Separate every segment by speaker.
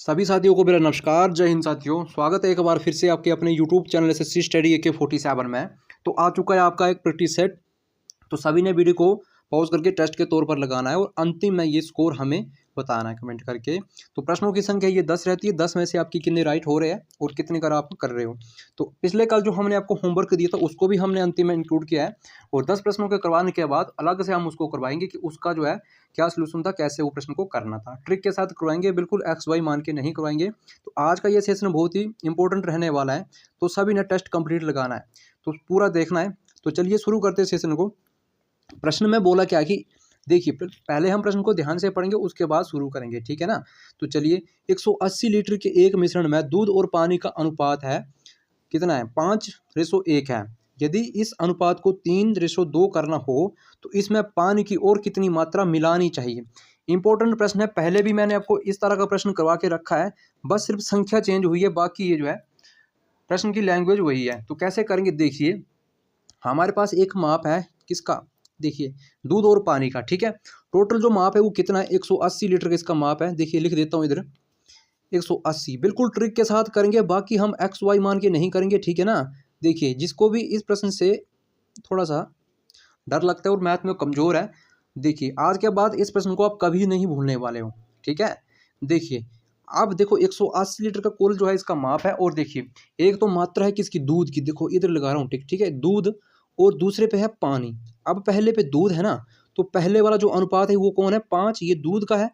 Speaker 1: सभी साथियों को मेरा नमस्कार। जय हिंद साथियों, स्वागत है एक बार फिर से आपके अपने YouTube channel SSC study AK47 में। तो आ चुका है आपका एक प्रैक्टिस सेट। तो सभी ने वीडियो को पॉज करके टेस्ट के तौर पर लगाना है और अंतिम में ये स्कोर हमें बताना है कमेंट करके। तो प्रश्नों की संख्या ये 10 रहती है। 10 में से आपकी कितने राइट हो रहे हैं और कितने कर आप कर रहे हो। तो पिछले कल जो हमने आपको होमवर्क दिया था उसको भी हमने अंतिम में इंक्लूड किया है और 10 प्रश्नों के करवाने के बाद अलग से हम उसको करवाएंगे कि उसका जो है क्या सोल्यूशन था, कैसे वो प्रश्न को करना था। ट्रिक के साथ करवाएंगे, बिल्कुल XY मान के नहीं करवाएंगे। तो आज का ये सेशन बहुत ही इंपॉर्टेंट रहने वाला है, तो सभी ने टेस्ट कंप्लीट लगाना है, तो पूरा देखना है। तो चलिए शुरू करते हैं सेशन को। प्रश्न में बोला क्या कि देखिए पहले हम प्रश्न को ध्यान से पढ़ेंगे, उसके बाद शुरू करेंगे, ठीक है ना। तो चलिए 180 लीटर के एक मिश्रण में दूध और पानी का अनुपात है कितना है, 5:1 है। यदि इस अनुपात को 3:2 करना हो तो इसमें पानी की और कितनी मात्रा मिलानी चाहिए। इंपॉर्टेंट प्रश्न है, पहले भी मैंने आपको इस तरह का प्रश्न करवा के रखा है, बस सिर्फ संख्या चेंज हुई है, बाकी ये जो है प्रश्न की लैंग्वेज वही है। तो कैसे करेंगे, देखिए हमारे पास एक माप है किसका, देखिए दूध और पानी का, ठीक है। टोटल जो माप है वो कितना है, 180 लीटर का इसका माप है। देखिए लिख देता हूँ इधर 180, बिल्कुल ट्रिक के साथ करेंगे, बाकी हम XY मान के नहीं करेंगे, ठीक है ना। देखिए जिसको भी इस प्रश्न से थोड़ा सा डर लगता है और मैथ में कमज़ोर है, देखिए आज के बाद इस प्रश्न को आप कभी नहीं भूलने वाले हो, ठीक है। देखिए अब देखो 180 लीटर का कुल जो है इसका माप है, और देखिए एक तो मात्रा है किसकी, दूध की, देखो इधर लगा रहा हूँ टिक, ठीक है, दूध, और दूसरे पे है पानी। अब पहले पे दूध है ना, तो पहले वाला जो अनुपात है वो कौन है, 5, ये दूध का है,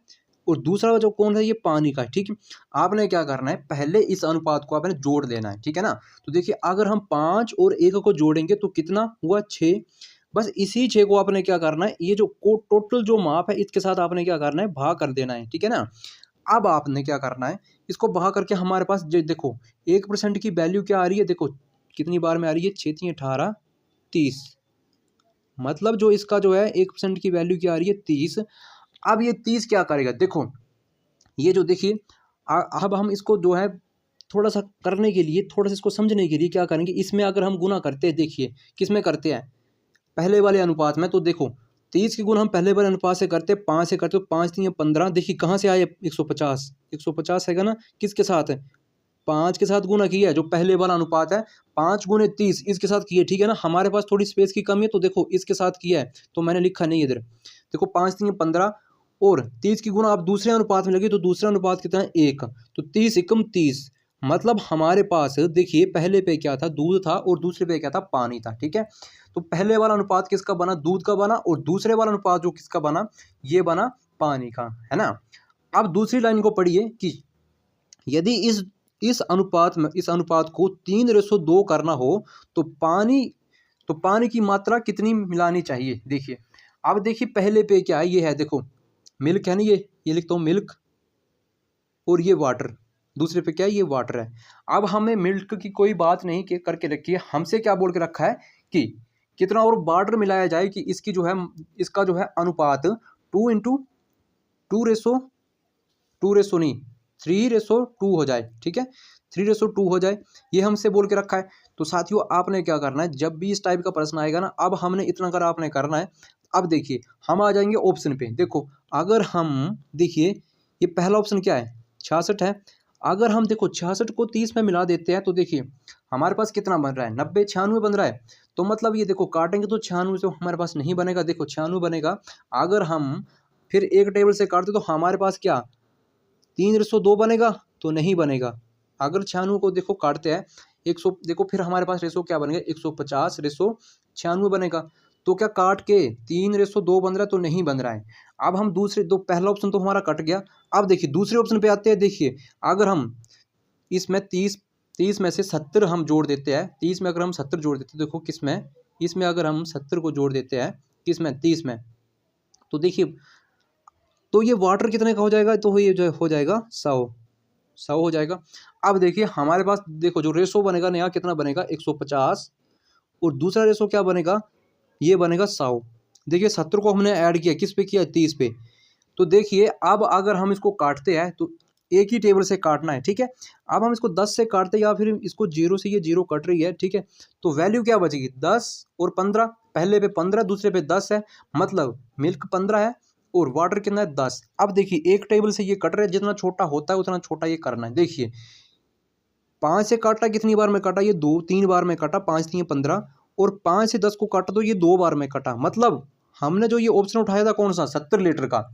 Speaker 1: और दूसरा जो कौन है, ये पानी का है, ठीक है। आपने क्या करना है, पहले इस अनुपात को आपने जोड़ देना है, ठीक है ना। तो देखिए अगर हम 5 और 1 को जोड़ेंगे तो कितना हुआ, 6। बस इसी 6 को आपने क्या करना है, ये जो टोटल जो माप है इसके साथ आपने क्या करना है, भाग कर देना है, ठीक है ना। अब आपने क्या करना है, इसको भाग करके हमारे पास जो देखो 1% की वैल्यू क्या आ रही है, देखो कितनी बार में आ रही है, 6 3 18 30, मतलब जो इसका जो है 1% की वैल्यू क्या आ रही है, 30। अब ये 30 क्या करेगा, देखो ये जो देखिए अब हम इसको जो है थोड़ा सा करने के लिए, थोड़ा सा इसको समझने के लिए क्या करेंगे, इसमें अगर हम गुना करते हैं, देखिए किस में करते हैं, पहले वाले अनुपात में। तो देखो 30 की गुण हम पहले वाले अनुपात से करते, 5 से करते, 5 3 15, देखिए कहाँ से आए, 150, 150 हैगा ना, किसके साथ है, 5 के साथ गुना किया है, जो पहले वाला अनुपात है 5 गुने 30 इसके साथ किया, ठीक है ना। हमारे पास थोड़ी स्पेस की कमी है तो देखो इसके साथ किया है, तो मैंने लिखा नहीं इधर, देखो 5 3 15 और 30 की गुना आप दूसरे अनुपात में लगी, तो दूसरा अनुपात कितना है, 1, तो 30 एकम 30, मतलब हमारे पास देखिए पहले पे क्या था, दूध था, और दूसरे पे क्या था, पानी था, ठीक है। तो पहले वाला अनुपात किसका बना, दूध का बना, और दूसरे वाला अनुपात जो किसका बना, ये बना पानी का, है ना। अब दूसरी लाइन को पढ़िए कि यदि इस अनुपात को 3:2 करना हो तो पानी की मात्रा कितनी मिलानी चाहिए। देखिए अब देखिए पहले पे क्या है, ये है देखो मिल्क है ना, ये लिखता हूँ मिल्क, और ये वाटर, दूसरे पे क्या है, ये वाटर है। अब हमें मिल्क की कोई बात नहीं करके रखी है, हमसे क्या बोल के रखा है कि कितना और वाटर मिलाया जाए कि इसकी जो है, इसका जो है अनुपात 2 नहीं 3:2 हो जाए, ठीक है, 3:2 हो जाए, ये हमसे बोल के रखा है। तो साथियों आपने क्या करना है, जब भी इस टाइप का प्रश्न आएगा ना, अब हमने इतना कर आपने करना है। अब देखिए हम आ जाएंगे ऑप्शन पे, देखो अगर हम देखिए ये पहला ऑप्शन क्या है, 66 है। अगर हम देखो 66 को 30 में मिला देते हैं तो देखिए हमारे पास कितना बन रहा है, 90 96 बन रहा है। तो मतलब ये देखो काटेंगे तो 96 तो हमारे पास नहीं बनेगा, देखो 96 बनेगा। अगर हम फिर एक टेबल से काटते तो हमारे पास क्या 3:2 बनेगा, तो नहीं बनेगा। अगर 96 को देखो काटते हैं 100, देखो फिर हमारे पास रेशो क्या बनेगा, 150:96 बनेगा। तो क्या काट के 3:2 बन रहा है, तो नहीं बन रहा है। अब हम दूसरे दो, पहला ऑप्शन तो हमारा कट गया। अब देखिए दूसरे ऑप्शन पे आते हैं, देखिए अगर हम इसमें 30 में से 70 हम जोड़ देते हैं, 30 में अगर हम 70 जोड़ देते हैं, देखो किसमें, इसमें अगर हम 70 को जोड़ देते हैं, किसमें, 30 में, तो देखिए तो ये वाटर कितने का हो जाएगा, तो ये जो हो जाएगा 100 हो जाएगा। अब देखिए हमारे पास देखो जो रेशो बनेगा नया कितना बनेगा, 150, और दूसरा रेशो क्या बनेगा, ये बनेगा 100। देखिए 70 को हमने ऐड किया, किस पे किया, 30 पे। तो देखिए अब अगर हम इसको काटते हैं तो एक ही टेबल से काटना है, ठीक है। अब हम इसको 10 से काटते हैं, या फिर इसको 0 से, ये 0 कट रही है, ठीक है। तो वैल्यू क्या बचेगी, 10 और 15, पहले पे 15 दूसरे पे 10 है, मतलब मिल्क 15 है और वाटर कितना है 10। अब देखिए एक टेबल से ये कट रहा है, जितना छोटा होता है उतना छोटा ये करना है। देखिए 5 से काटा, कितनी बार में काटा, ये 2-3 बार में काटा, 5 3 15, और 5 से 10 को काटा तो ये 2 बार में कटा। मतलब हमने जो ये ऑप्शन उठाया था कौन सा, 70 लीटर का,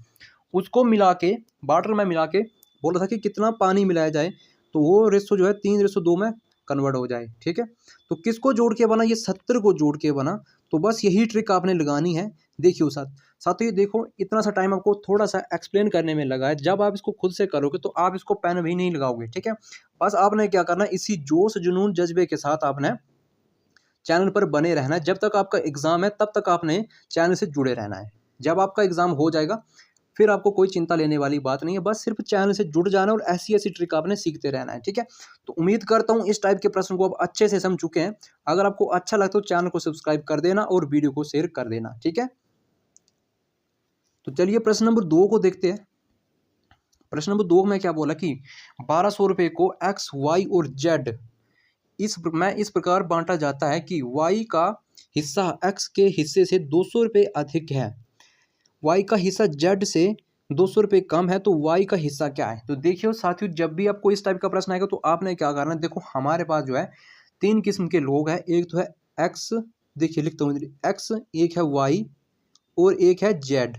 Speaker 1: उसको मिला के वाटर में मिला के बोला था कि कितना पानी मिलाया जाए, तो वो रेशो जो है 3:2 में कन्वर्ट हो जाए। ठीक है, तो किसको जोड़ के बना, ये 70 को जोड़ के बना। तो बस यही ट्रिक आपने लगानी है। देखिए साथ ही देखो, इतना सा टाइम आपको थोड़ा सा एक्सप्लेन करने में लगा है। जब आप इसको खुद से करोगे तो आप इसको पेन भी नहीं लगाओगे। ठीक है, बस आपने क्या करना है, इसी जोश जुनून जज्बे के साथ आपने चैनल पर बने रहना है। जब तक आपका एग्जाम है तब तक आपने चैनल से जुड़े रहना है। जब आपका एग्जाम हो जाएगा फिर आपको कोई चिंता लेने वाली बात नहीं है, बस सिर्फ चैनल से जुड़ जाना और ऐसी ऐसी ट्रिक आपने सीखते रहना है। ठीक है, तो उम्मीद करता हूँ इस टाइप के प्रश्न को आप अच्छे से समझ चुके हैं। अगर आपको अच्छा लगता है तो चैनल को सब्सक्राइब कर देना और वीडियो को शेयर कर देना। ठीक है, तो चलिए प्रश्न नंबर 2 को देखते हैं। प्रश्न नंबर 2 में क्या बोला कि 1200 रुपये को एक्स, वाई और जेड इस प्रकार बांटा जाता है कि वाई का हिस्सा एक्स के हिस्से से 200 रुपये अधिक है, वाई का हिस्सा जेड से 200 रुपये कम है, तो वाई का हिस्सा क्या है। तो देखिए साथियों, जब भी आपको इस टाइप का प्रश्न आएगा तो आपने क्या करना है, देखो हमारे पास जो है 3 किस्म के लोग हैं। एक तो है एक्स, देखिए लिखता हूँ एक्स, एक है वाई और एक है जेड।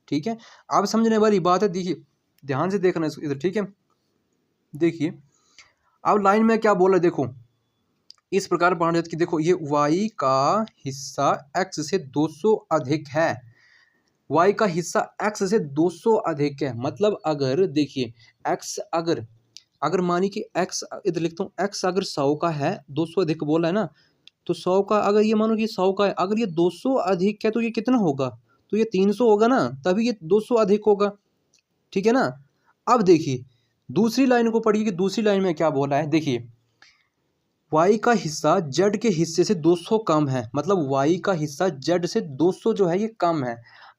Speaker 1: ठीक है, आप समझने वाली बात है। देखिए ध्यान से देखना इधर। ठीक है, देखिए अब लाइन में क्या बोला, देखो इस प्रकार बांट देते कि देखो ये वाई का हिस्सा एक्स से 200 अधिक है, वाई का हिस्सा एक्स से 200 अधिक है। मतलब अगर देखिए एक्स अगर अगर मानी कि एक्स, इधर लिखता हूँ एक्स अगर 100 का है, 200 अधिक बोला है ना, तो 100 का अगर ये मानो कि 100 का है, अगर ये 200 अधिक है तो ये कितना होगा, तो ये 300 होगा ना, तभी ये 200 अधिक होगा। ठीक है ना। अब देखिए दूसरी लाइन को पढ़िए कि दूसरी लाइन में क्या बोला है। देखिए वाई का हिस्सा जेड के हिस्से से 200 कम है, मतलब वाई का हिस्सा जेड से 200 जो है ये कम है।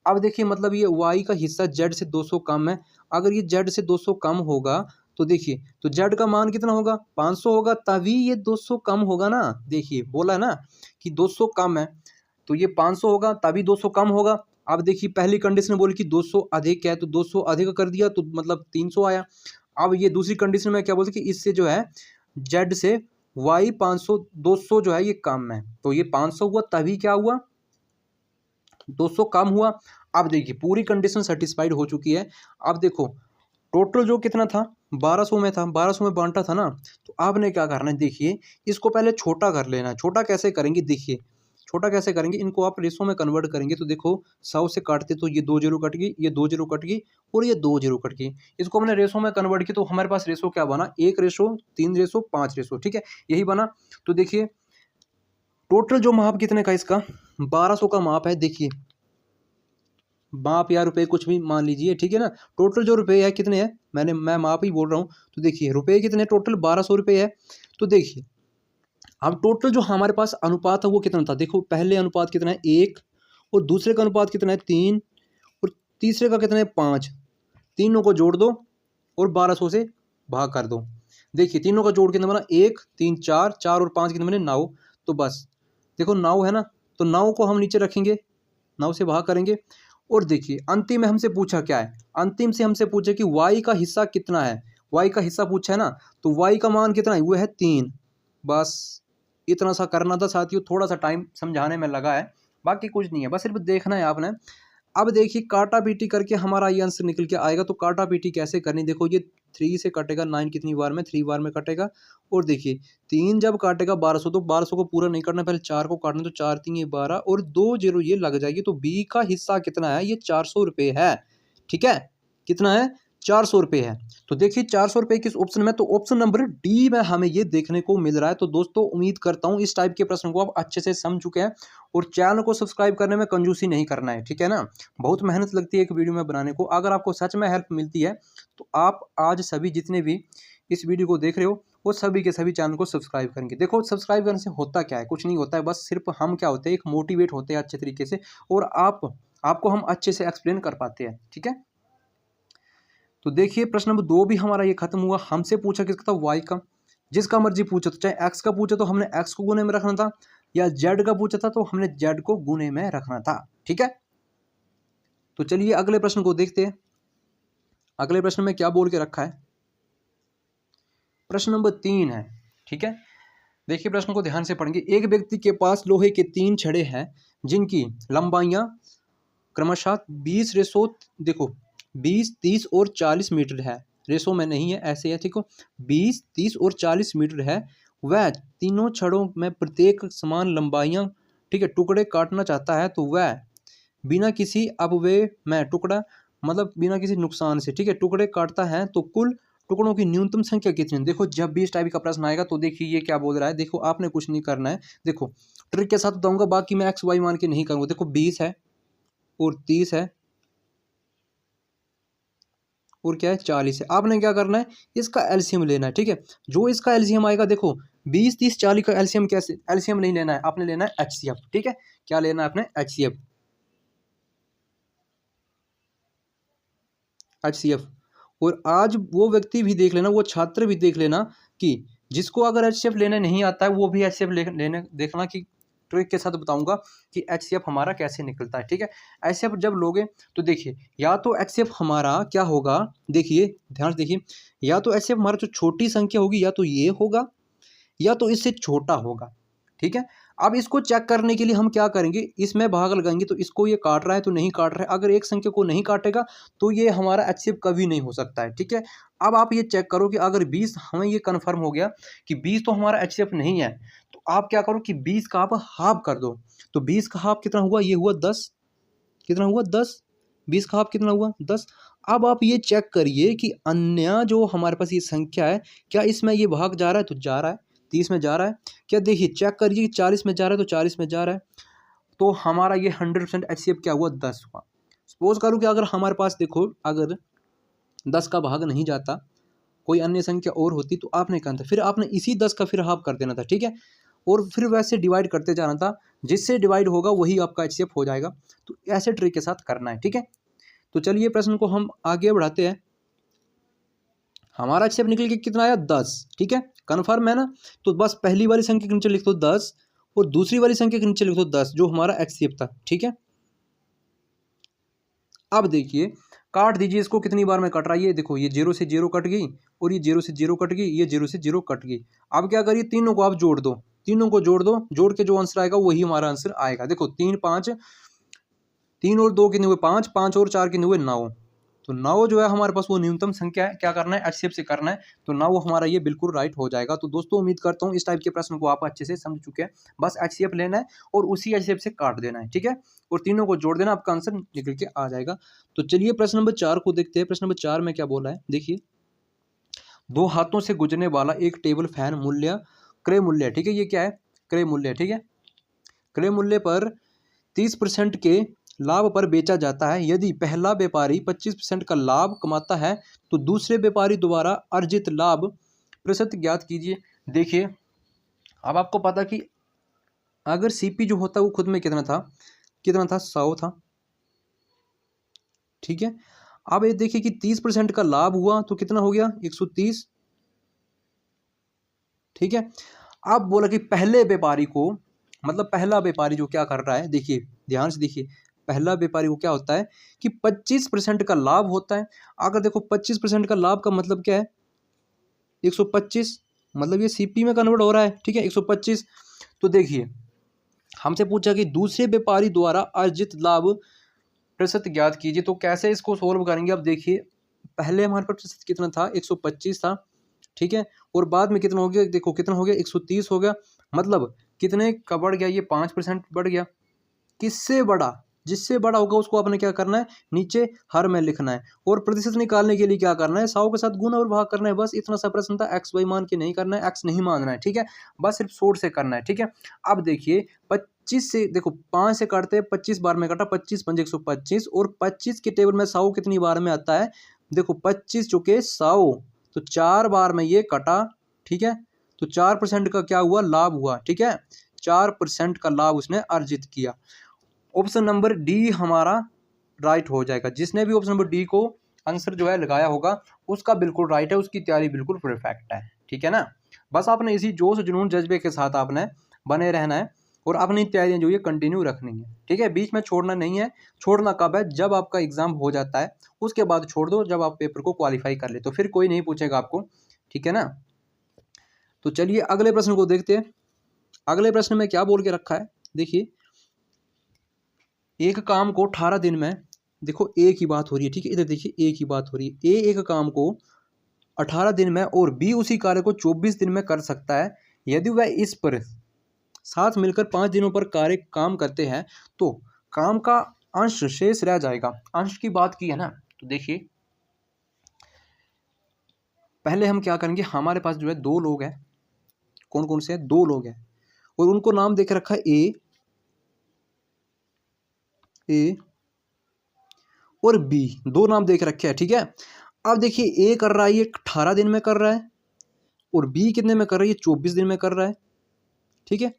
Speaker 1: अब देखिए मतलब ये वाई का हिस्सा जेड से 200 कम है, अगर ये जेड से 200 कम होगा तो देखिए तो जेड का मान कितना होगा, 500 होगा, तभी ये 200 कम होगा ना। देखिए बोला ना कि 200 कम है तो ये 500 होगा, तभी 200 कम होगा। अब देखिए पहली कंडीशन बोली कि 200 अधिक है, तो 200 अधिक कर दिया तो मतलब 300 आया। अब ये दूसरी कंडीशन में क्या बोलते कि इससे जो है जेड से वाई 500 200 जो है ये कम है, तो ये 500 हुआ, तभी क्या हुआ 200 कम हुआ। अब देखिए पूरी कंडीशन सेटिस्फाइड हो चुकी है। अब देखो टोटल जो कितना था 1200 में था, 1200 में बांटा था ना, तो आपने क्या करना है, देखिए इसको पहले छोटा कर लेना है। छोटा कैसे करेंगे, देखिए छोटा कैसे करेंगे, इनको आप रेशो में कन्वर्ट करेंगे। तो देखो 100 से काटते तो ये 2 जीरो कट गई, ये 2 जीरो कट गई और ये 2 जीरो कट गई। इसको हमने रेशो में कन्वर्ट किया तो हमारे पास रेशो क्या बना, 1:3:5 रेशो। ठीक है, यही बना। तो देखिए टोटल जो माप कितने का, इसका 1200 का माप है। देखिए माप या रुपए कुछ भी मान लीजिए, ठीक है ना। टोटल जो रुपए है कितने हैं, मैं माप ही बोल रहा हूँ। तो देखिए रुपए कितने, टोटल 1200 रुपये है। तो देखिए अब टोटल जो हमारे पास अनुपात है वो कितना था, देखो पहले अनुपात कितना है 1, और दूसरे का अनुपात कितना है 3, और तीसरे का कितना है 5। तीनों को जोड़ दो और 1200 से भाग कर दो। देखिए तीनों का जोड़ कितना बना, 1 3 4, 4 और 5 कितने बने 9। तो बस देखो 9 है ना, तो 9 को हम नीचे रखेंगे, 9 से भाग करेंगे। और देखिए अंतिम में हमसे पूछा क्या है, अंतिम से हमसे पूछा कि वाई का हिस्सा कितना है, वाई का हिस्सा पूछा है ना, तो वाई का मान कितना है, वो है 3। बस इतना सा करना था साथियों, थोड़ा सा टाइम समझाने में लगा है, बाकी कुछ नहीं है, बस सिर्फ देखना है आपने। अब देखिए काटा पीटी करके हमारा ये आंसर निकल के आएगा। तो काटा पीटी कैसे करनी, देखो ये 3 से कटेगा 9 कितनी बार में, 3 बार में कटेगा। और देखिए 3 जब काटेगा 1200, तो 1200 को पूरा नहीं करना, पहले 4 को काटना, तो 4 3 ये 12 और 2 जीरो ये लग जाएगी। तो बी का हिस्सा कितना है, ये 400 रुपये है। ठीक है, कितना है 400 रुपये है। तो देखिए 400 रुपये किस ऑप्शन में, तो ऑप्शन नंबर डी में हमें ये देखने को मिल रहा है। तो दोस्तों उम्मीद करता हूँ इस टाइप के प्रश्न को आप अच्छे से समझ चुके हैं और चैनल को सब्सक्राइब करने में कंजूसी नहीं करना है। ठीक है ना, बहुत मेहनत लगती है एक वीडियो में बनाने को। अगर आपको सच में हेल्प मिलती है तो आप आज सभी जितने भी इस वीडियो को देख रहे हो वो सभी के सभी चैनल को सब्सक्राइब करेंगे। देखो सब्सक्राइब करने से होता क्या है, कुछ नहीं होता है, बस सिर्फ हम क्या होते हैं, एक मोटिवेट होते हैं अच्छे तरीके से, और आपको हम अच्छे से एक्सप्लेन कर पाते हैं। ठीक है, तो देखिए प्रश्न नंबर 2 भी हमारा ये खत्म हुआ। हमसे पूछा किसका था, वाई का। जिसका मर्जी पूछा, तो चाहे एक्स का पूछा तो हमने एक्स को गुने में रखना था, या जेड का पूछा था तो हमने जेड को गुने में रखना था। ठीक है, तो चलिए अगले प्रश्न को देखते हैं। अगले प्रश्न में क्या बोल के रखा है, प्रश्न नंबर 3 है। ठीक है, देखिए प्रश्न को ध्यान से पढ़ेंगे। एक व्यक्ति के पास लोहे के 3 छड़े हैं जिनकी लंबाइयां क्रमशः 20 रेसो, देखो 20, 30 और 40 मीटर है। रेसो में नहीं है, ऐसे है, ठीक हो, 20, 30 और 40 मीटर है। वह तीनों छड़ों में प्रत्येक समान लंबाइयां, ठीक है, टुकड़े काटना चाहता है, तो वह बिना किसी अपव्यय में टुकड़ा, मतलब बिना किसी नुकसान से, ठीक है, टुकड़े काटता है, तो कुल टुकड़ों की न्यूनतम संख्या कितनी है। देखो जब भी इस टाइप का प्रश्न आएगा तो देखिए ये क्या बोल रहा है। देखो आपने कुछ नहीं करना है, देखो ट्रिक के साथ बताऊंगा, बाकी मैं एक्स वाई मान के नहीं करूंगा। देखो 20 है और 30 है और क्या है 40 है। आपने क्या करना है, इसका एलसीएम लेना है। ठीक है, जो इसका एलसीएम आएगा, देखो 20, 30, 40 का एलसीएम कैसे, एलसीएम नहीं लेना है, आपने लेना है एचसीएफ। ठीक है, क्या लेना है आपने, एचसीएफ, एचसीएफ। और आज वो व्यक्ति भी देख लेना, वो छात्र भी देख लेना कि जिसको अगर एचसीएफ लेने नहीं आता है वो भी एचसीएफ लेने देखना, कि ट्रिक के साथ बताऊंगा कि एचसीएफ हमारा कैसे निकलता है। ठीक है, एचसीएफ जब लोगे तो देखिए या तो एचसीएफ हमारा क्या होगा, देखिए ध्यान से देखिए, या तो एचसीएफ हमारा जो छोटी संख्या होगी या तो ये होगा या तो इससे छोटा होगा। ठीक है, अब इसको चेक करने के लिए हम क्या करेंगे, इसमें भाग लगाएंगे, तो इसको ये काट रहा है तो नहीं काट रहा है। अगर एक संख्या को नहीं काटेगा तो ये हमारा एचसीएफ कभी नहीं हो सकता है। ठीक है, अब आप ये चेक करो कि अगर 20, हमें ये कन्फर्म हो गया कि 20 तो हमारा एचसीएफ नहीं है, तो आप क्या करो कि 20 का आप हाफ कर दो। तो 20 का हाफ कितना हुआ, ये हुआ 10, कितना हुआ 10, 20 का हाफ कितना हुआ 10। अब आप ये चेक करिए कि अन्य जो हमारे पास ये संख्या है, क्या इसमें ये भाग जा रहा है, तो जा रहा है, 30 में जा रहा है। क्या देखिए चेक करिए कि 40 में जा रहा है, तो 40 में जा रहा है, तो हमारा ये 100% एचसीएफ क्या हुआ, 10 हुआ। सपोज करूँ कि अगर हमारे पास देखो अगर 10 का भाग नहीं जाता, कोई अन्य संख्या और होती, तो आपने कहा था, फिर आपने इसी 10 का फिर हाफ कर देना था। ठीक है, और फिर वैसे डिवाइड करते जाना था, जिससे डिवाइड होगा वही आपका एचसीएफ हो जाएगा। तो ऐसे ट्रिक के साथ करना है। ठीक है, तो चलिए प्रश्न को हम आगे बढ़ाते हैं। हमारा एचसीएफ निकल के कितना आया, 10। ठीक है, कन्फर्म है ना। तो बस पहली वाली संख्या के नीचे लिख दो 10 और दूसरी वाली संख्या के नीचे लिख दो 10, जो हमारा एचसीएफ था। ठीक है, अब देखिए काट दीजिए इसको, कितनी बार में कट रहा है, ये देखो ये 0 से 0 कट गई और ये 0 से 0 कट गई, ये 0 से 0 कट गई। अब क्या करिए, तीनों को आप जोड़ दो, तीनों को जोड़ दो, जोड़ के जो आंसर आएगा वही हमारा आंसर आएगा। देखो 3, 5, 3 और 2 कितने हुए 5, 5 और 4 कितने हुए 9। तो 9 जो है हमारे पास वो न्यूनतम संख्या है। क्या करना है, एचसीएफ से करना है, तो 9 हमारा ये बिल्कुल राइट हो जाएगा। तो दोस्तों उम्मीद करता हूँ इस टाइप के प्रश्न को आप अच्छे से समझ चुके हैं। बस एचसीएफ लेना है और उसी एचसीएफ से काट देना है। ठीक है, और तीनों को जोड़ देना, आपका आंसर निकल के आ जाएगा। तो चलिए प्रश्न नंबर 4 को देखते हैं। प्रश्न नंबर 4 में क्या बोला है, देखिए 2 हाथों से गुजरने वाला एक टेबल फैन मूल्य, क्रय मूल्य, ठीक है, ये क्या है, क्रय मूल्य। ठीक है, क्रय मूल्य पर 30% के लाभ पर बेचा जाता है। यदि पहला व्यापारी 25% का लाभ कमाता है तो दूसरे व्यापारी द्वारा अर्जित लाभ प्रतिशत ज्ञात कीजिए। देखिए अब आपको पता कि अगर सीपी जो होता है वो खुद में कितना था, 100 था। ठीक है, अब ये देखिए कि 30% का लाभ हुआ तो कितना हो गया, 130। ठीक है, अब बोला कि पहले व्यापारी को, मतलब पहला व्यापारी जो क्या कर रहा है, देखिए ध्यान से देखिए, पहला व्यापारी को क्या होता है कि 25% का लाभ होता है। अगर देखो 25% का लाभ का मतलब क्या है, 125, मतलब ये सीपी में कन्वर्ट हो रहा है। ठीक है, 125। तो देखिए हमसे पूछा कि दूसरे व्यापारी द्वारा अर्जित लाभ प्रतिशत ज्ञात कीजिए। तो कैसे इसको सोल्व करेंगे, अब देखिए पहले हमारे पास प्रतिशत कितना था, 125 था। ठीक है, और बाद में कितना हो गया, देखो कितना हो गया, 130 हो गया। मतलब कितने का बढ़ गया, ये 5% बढ़ गया। किससे बड़ा, जिससे बड़ा होगा उसको आपने क्या करना है, नीचे हर में लिखना है। और प्रतिशत निकालने के लिए क्या करना है, 100 के साथ गुना और भाग करना है। बस इतना सा प्रश्न था, एक्स वाई मान के नहीं करना है, एक्स नहीं मानना है। ठीक है, बस सिर्फ शॉर्ट से करना है। ठीक है, अब देखिए 25 से, देखो 5 से काटते हैं, 25 बार में काटा, 25 पंजे 125, और 25 के टेबल में 100 कितनी बार में आता है, देखो 25 चुके 100, तो 4 बार में ये कटा। ठीक है, तो 4% का क्या हुआ, लाभ हुआ। ठीक है, 4% का लाभ उसने अर्जित किया। ऑप्शन नंबर डी हमारा राइट हो जाएगा। जिसने भी ऑप्शन नंबर डी को आंसर जो है लगाया होगा उसका बिल्कुल राइट है, उसकी तैयारी बिल्कुल परफेक्ट है। ठीक है ना, बस आपने इसी जोश जुनून जज्बे के साथ आपने बने रहना है और अपनी तैयारियां जो ये कंटिन्यू रखनी है, ठीक है। बीच में छोड़ना नहीं है। छोड़ना कब है? जब आपका एग्जाम हो जाता है उसके बाद छोड़ दो, जब आप पेपर को क्वालिफाई कर ले तो फिर कोई नहीं पूछेगा आपको, ठीक है ना। तो चलिए अगले प्रश्न को देखते हैं। अगले प्रश्न में क्या बोल के रखा है, देखिए एक काम को 18 दिन में, देखो ए की बात हो रही है, ठीक है। इधर देखिए ए की बात हो रही है। ए एक काम को 18 दिन में और बी उसी कार्य को 24 दिन में कर सकता है। यदि वह इस पर साथ मिलकर 5 दिनों पर काम करते हैं तो काम का अंश शेष रह जाएगा। अंश की बात की है ना, तो देखिए पहले हम क्या करेंगे, हमारे पास जो है दो लोग हैं। कौन कौन से हैं? दो लोग हैं और उनको नाम देकर रखा है ए और बी, दो नाम देख रखे हैं, ठीक है। अब देखिए ए कर रहा है ये 18 दिन में कर रहा है और बी कितने में कर रहा है? ये 24 दिन में कर रहा है, ठीक है।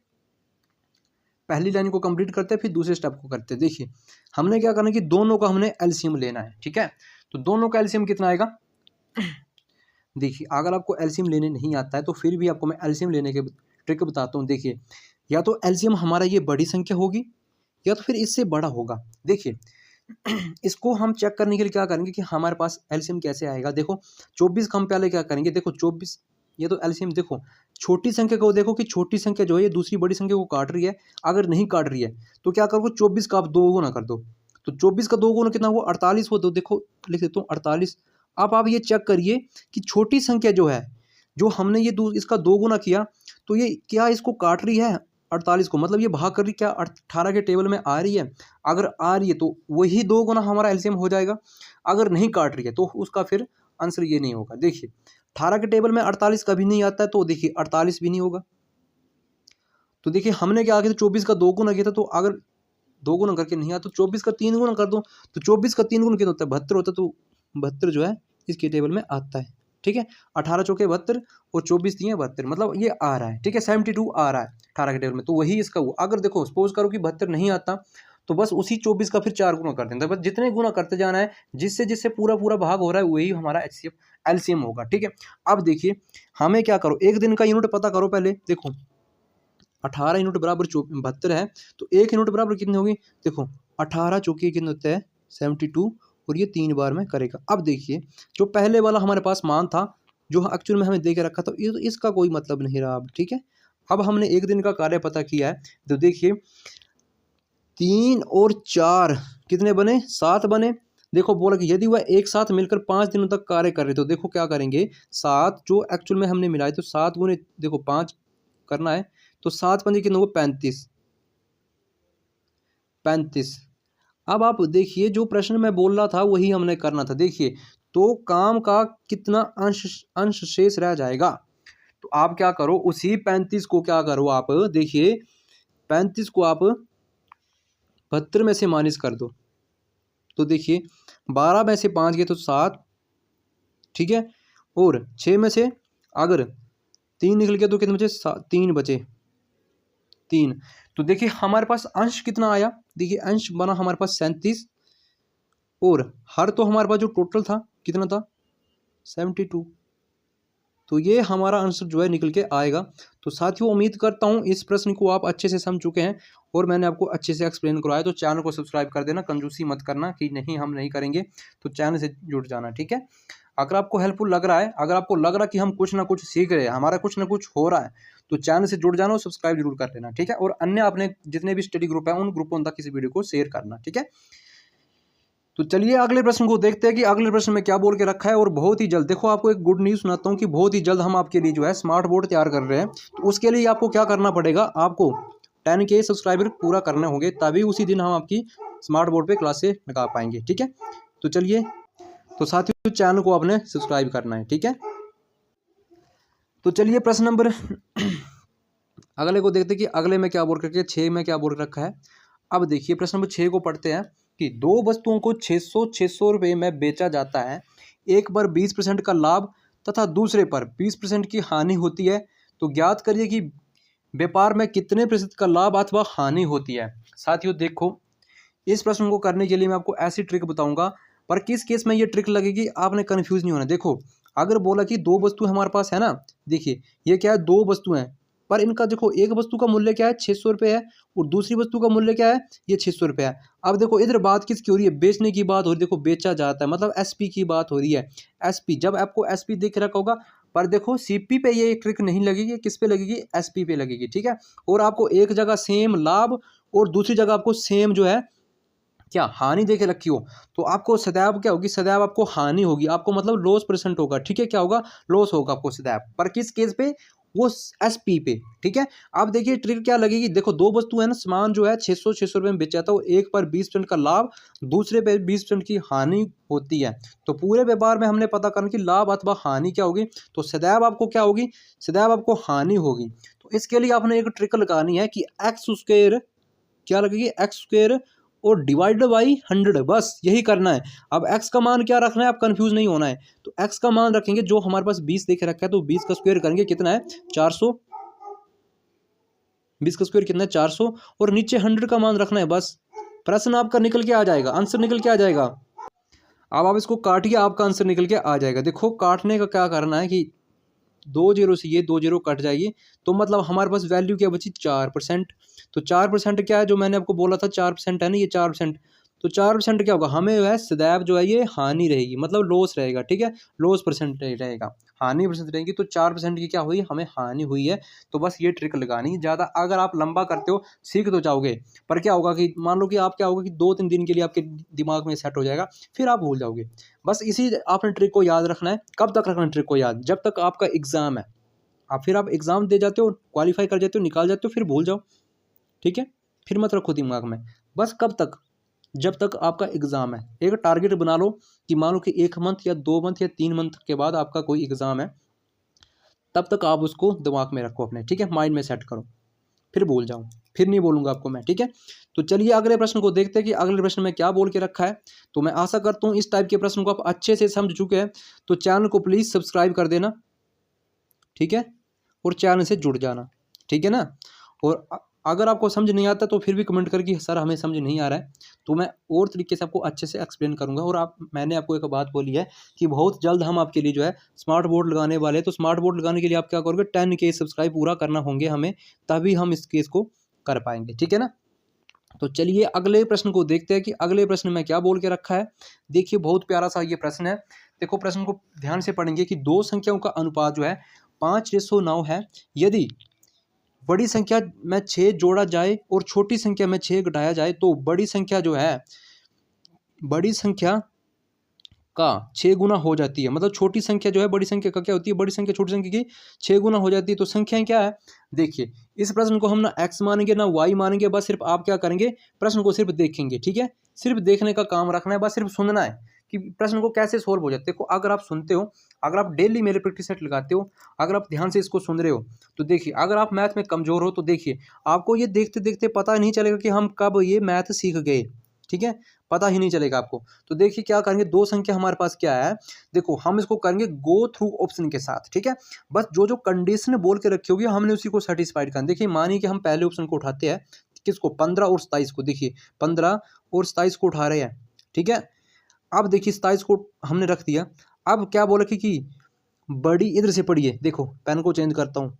Speaker 1: पहली लाइन को कंप्लीट करते हैं फिर दूसरे स्टेप को करते हैं। देखिए हमने क्या करना है कि दोनों का हमने एलसीएम लेना है, ठीक है। तो दोनों का एलसीएम कितना आएगा? देखिए अगर आपको एलसीएम लेने नहीं आता है तो फिर भी आपको मैं एलसीएम लेने के ट्रिक बताता हूँ। देखिए या तो एलसीएम हमारा ये बड़ी संख्या होगी या तो फिर इससे बड़ा होगा। देखिए इसको हम चेक करने के लिए क्या करेंगे कि हमारे पास एलसीएम कैसे आएगा। देखो 24 का हम पहले क्या करेंगे, देखो 24 ये तो एलसीएम, देखो छोटी संख्या को देखो कि छोटी संख्या जो है ये दूसरी बड़ी संख्या को काट रही है। अगर नहीं काट रही है तो क्या करो, 24 का आप 2 गुना कर दो। तो 24 का 2 गुना कितना हुआ? 48 हो। दो देखो लिख देता हूँ 48। अब आप ये चेक करिए कि छोटी संख्या जो है, जो हमने ये इसका 2 गुना किया तो ये क्या इसको काट रही है 48 को, मतलब ये भाग कर रही क्या 18 के टेबल में आ रही है? अगर आ रही है तो वही 2 गुना हमारा एलसीएम हो जाएगा। अगर नहीं काट रही है तो उसका फिर आंसर ये नहीं होगा। देखिए 18 के टेबल में 48 कभी नहीं आता है तो देखिए 48 भी नहीं होगा। तो देखिए हमने क्या किया, 24 का 2 गुना किया था, तो अगर 2 गुना करके नहीं आता तो 24 का 3 गुना कर दो। तो 24 का 3 गुना कितना होता है? 72 होता है। तो 72 जो है इसके टेबल में आता है, ठीक है। 18 चौके 72 और 24 दिए 72, मतलब ये आ रहा है, ठीक है। 72 आ रहा है 18 के टेबल में, तो वही इसका हुआ। अगर देखो सपोज करो कि 72 नहीं आता तो बस उसी 24 का फिर 4 गुना कर देना, बस जितने गुना करते जाना है, जिससे जिससे पूरा पूरा भाग हो रहा है वही हमारा एलसीएम होगा, ठीक है। अब देखिए हमें क्या करो, एक दिन का यूनिट पता करो पहले। देखो 18 यूनिट बराबर 72 है तो 1 यूनिट बराबर कितनी होगी? देखो 18 चौके कितने होते हैं? 72 और ये 3 बार में करेगा। अब देखिए जो पहले वाला हमारे पास मान था जो एक्चुअल में हमें दे के रखा था, इसका कोई मतलब नहीं रहा अब, ठीक है। अब हमने एक दिन का कार्य पता किया है तो देखिए 3 और 4 कितने बने? 7 बने। देखो बोला कि यदि वह एक साथ मिलकर 5 दिनों तक कार्य कर रहे तो देखो क्या करेंगे, 7 जो एक्चुअल में हमने मिलाए तो 7 गुने देखो 5 करना है तो 7 पंजे कितने हुए? 35। अब आप देखिए जो प्रश्न मैं बोल रहा था वही हमने करना था। देखिए तो काम का कितना अंश शेष रह जाएगा, तो आप क्या करो, उसी 35 को क्या करो आप, देखिए 35 को आप 72 में से माइनस कर दो। तो देखिए 12 में से 5 गए तो 7, ठीक है। और 6 में से अगर 3 निकल गया तो कितने बचे? 3 बचे, 3। तो देखिए हमारे पास अंश कितना आया? देखिए अंश बना हमारे पास 37 और हर तो हमारे पास जो टोटल था कितना था? 72। तो ये हमारा आंसर जो है निकल के आएगा। तो साथियों उम्मीद करता हूँ इस प्रश्न को आप अच्छे से समझ चुके हैं और मैंने आपको अच्छे से एक्सप्लेन करवाया। तो चैनल को सब्सक्राइब कर देना, कंजूसी मत करना कि नहीं हम नहीं करेंगे, तो चैनल से जुड़ जाना, ठीक है। अगर आपको हेल्पफुल लग रहा है, अगर आपको लग रहा है कि हम कुछ ना कुछ सीख रहे हैं, हमारा कुछ ना कुछ हो रहा है, तो चैनल से जुड़ जाना और सब्सक्राइब जरूर कर लेना, ठीक है। और अन्य अपने जितने भी स्टडी ग्रुप है उन ग्रुपों तक किसी वीडियो को शेयर करना, ठीक है। तो चलिए अगले प्रश्न को देखते हैं कि अगले प्रश्न में क्या बोल के रखा है। और बहुत ही जल्द देखो आपको एक गुड न्यूज़ सुनाता हूँ कि बहुत ही जल्द हम आपके लिए जो है स्मार्ट बोर्ड तैयार कर रहे हैं। तो उसके लिए आपको क्या करना पड़ेगा, आपको 10K सब्सक्राइबर पूरा करने होंगे, तभी उसी दिन हम आपकी स्मार्ट बोर्ड पे क्लासे लगा पाएंगे, ठीक है। तो चलिए, तो साथियों चैनल को आपने सब्सक्राइब करना है, ठीक है। तो चलिए प्रश्न नंबर अगले को देखते हैं कि अगले में क्या बोल करके 6 में क्या बोल रखा है। अब देखिए प्रश्न नंबर 6 को पढ़ते हैं कि दो वस्तुओं को 600 रुपये में बेचा जाता है, एक पर 20% का लाभ तथा दूसरे पर 20% की हानि होती है, तो ज्ञात करिए कि व्यापार में कितने प्रतिशत का लाभ अथवा हानि होती है। साथियों देखो इस प्रश्न को करने के लिए मैं आपको ऐसी ट्रिक बताऊंगा, पर किस केस में ये ट्रिक लगेगी आपने कन्फ्यूज नहीं होना। देखो अगर बोला कि दो वस्तु हमारे पास है ना, देखिए ये क्या है, दो वस्तु हैं, पर इनका देखो एक वस्तु का मूल्य क्या है 600 रुपये है और दूसरी वस्तु का मूल्य क्या है ये 600 रुपये है। अब देखो इधर बात किसकी हो रही है, बेचने की बात हो रही है। देखो बेचा जाता है मतलब एसपी की बात हो रही है। एसपी, जब आपको एसपी दिख रखा होगा, पर देखो सीपी पे ये ट्रिक नहीं लगेगी, किस पे लगेगी, एसपी पे लगेगी, ठीक है। और आपको एक जगह सेम लाभ और दूसरी जगह आपको सेम जो है क्या हानि देके रखी हो, तो आपको सदैव क्या होगी, सदैव आपको हानि होगी, आपको मतलब लॉस परसेंट होगा, ठीक है। क्या होगा, लॉस होगा आपको सदैव। पर किस केस पे, वो एसपी पे, ठीक है। आप देखिए ट्रिक क्या लगेगी, देखो दो वस्तु है ना, सामान जो है 600 रुपये में बेचा जाता है, एक पर 20% का लाभ, दूसरे पे 20% की हानि होती है। तो पूरे व्यापार में हमने पता करना कि लाभ अथवा हानि क्या होगी, तो सदैव आपको क्या होगी, सदैव आपको हानि होगी। तो इसके लिए आपने एक ट्रिक लगानी है कि एक्स स्क्वायर क्या लगेगी, एक्स स्क्वायर और डिवाइडेड बाई 100, बस यही करना है। अब x का मान क्या रखना है, आप कंफ्यूज नहीं होना है। तो x का मान रखेंगे, जो हमारे पास 20 देखे रखा है, तो 20 का स्क्वायर करेंगे, कितना है 400, 20 का स्क्वायर कितना है 400, और नीचे 100 का मान रखना है बस। प्रश्न आपका निकल के आ जाएगा, आंसर निकल के आ जाएगा। अब आप इसको काटिए, आपका आंसर निकल के आ जाएगा। देखो काटने का क्या करना है कि 2 जीरो से ये 2 जीरो कट जाएगी, तो मतलब हमारे पास वैल्यू क्या बची 4%। तो 4% क्या है, जो मैंने आपको बोला था 4% है ना, ये 4%। तो 4% क्या होगा, हमें जो है सदैव जो है ये हानि रहेगी, मतलब लॉस रहेगा, ठीक है। लॉस परसेंट रहेगा, हानि परसेंट रहेगी। तो 4% की क्या हुई, हमें हानि हुई है। तो बस ये ट्रिक लगानी है। ज़्यादा अगर आप लंबा करते हो सीख तो जाओगे, पर क्या होगा कि मान लो कि आप क्या होगा कि 2-3 दिन के लिए आपके दिमाग में सेट हो जाएगा, फिर आप भूल जाओगे। बस इसी आपने ट्रिक को याद रखना है। कब तक रखना है ट्रिक को याद, जब तक आपका एग्जाम है। आप फिर आप एग्जाम दे जाते हो, क्वालिफाई कर जाते हो, निकाल जाते हो, फिर भूल जाओ, ठीक है। फिर मत रखो दिमाग में। बस कब तक, जब तक आपका एग्जाम है। एक टारगेट बना लो कि मान लो कि 1 मंथ या 2 मंथ या 3 मंथ के बाद आपका कोई एग्जाम है, तब तक आप उसको दिमाग में रखो अपने, ठीक है, माइंड में सेट करो, फिर भूल जाओ। फिर नहीं बोलूंगा आपको मैं, ठीक है। तो चलिए अगले प्रश्न को देखते हैं कि अगले प्रश्न में क्या बोल के रखा है। तो मैं आशा करता हूँ इस टाइप के प्रश्न को आप अच्छे से समझ चुके हैं। तो चैनल को प्लीज़ सब्सक्राइब कर देना, ठीक है, और चैनल से जुड़ जाना, ठीक है ना। और अगर आपको समझ नहीं आता तो फिर भी कमेंट करके सर हमें समझ नहीं आ रहा है, तो मैं और तरीके से आपको अच्छे से एक्सप्लेन करूंगा। और मैंने आपको एक बात बोली है कि बहुत जल्द हम आपके लिए जो है स्मार्ट बोर्ड लगाने वाले हैं। तो स्मार्ट बोर्ड लगाने के लिए आप क्या करोगे, 10K सब्सक्राइब पूरा करना होंगे हमें, तभी हम इस केस को कर पाएंगे, ठीक है ना। तो चलिए अगले प्रश्न को देखते हैं कि अगले प्रश्न में क्या बोल के रखा है। देखिए बहुत प्यारा सा ये प्रश्न है। देखो प्रश्न को ध्यान से पढ़ेंगे कि दो संख्याओं का अनुपात जो है 5:9 है। यदि बड़ी संख्या में 6 जोड़ा जाए और छोटी संख्या में 6 घटाया जाए, तो बड़ी संख्या जो है बड़ी संख्या का 6 गुना हो जाती है। मतलब छोटी संख्या जो है बड़ी संख्या का क्या होती है, बड़ी संख्या छोटी संख्या की 6 गुना हो जाती है। तो संख्याएं क्या है, देखिए इस प्रश्न को हम ना x मानेंगे ना y मानेंगे, बस सिर्फ आप क्या करेंगे, प्रश्न को सिर्फ देखेंगे, ठीक है। सिर्फ देखने का काम रखना है, बस सिर्फ सुनना है कि प्रश्न को कैसे सोल्व हो जाते हैं। देखो अगर आप सुनते हो, अगर आप डेली मेरे प्रैक्टिस सेट लगाते हो, अगर आप ध्यान से इसको सुन रहे हो, तो देखिए अगर आप मैथ में कमजोर हो तो देखिए आपको ये देखते देखते पता नहीं चलेगा कि हम कब ये मैथ सीख गए, ठीक है, पता ही नहीं चलेगा आपको। तो देखिए क्या करेंगे, दो संख्या हमारे पास क्या है, देखो हम इसको करेंगे गो थ्रू ऑप्शन के साथ, ठीक है। बस जो जो कंडीशन बोल के रखी होगी हमने उसी को सेटिस्फाइड करना। देखिए मानिए कि हम पहले ऑप्शन को उठाते हैं, किसको, 15 और 27 को। देखिए 15 और 27 को उठा रहे हैं, ठीक है। अब देखिए 27 को हमने रख दिया। अब क्या बोला कि बड़ी, इधर से पढ़िए, देखो पेन को चेंज करता हूँ,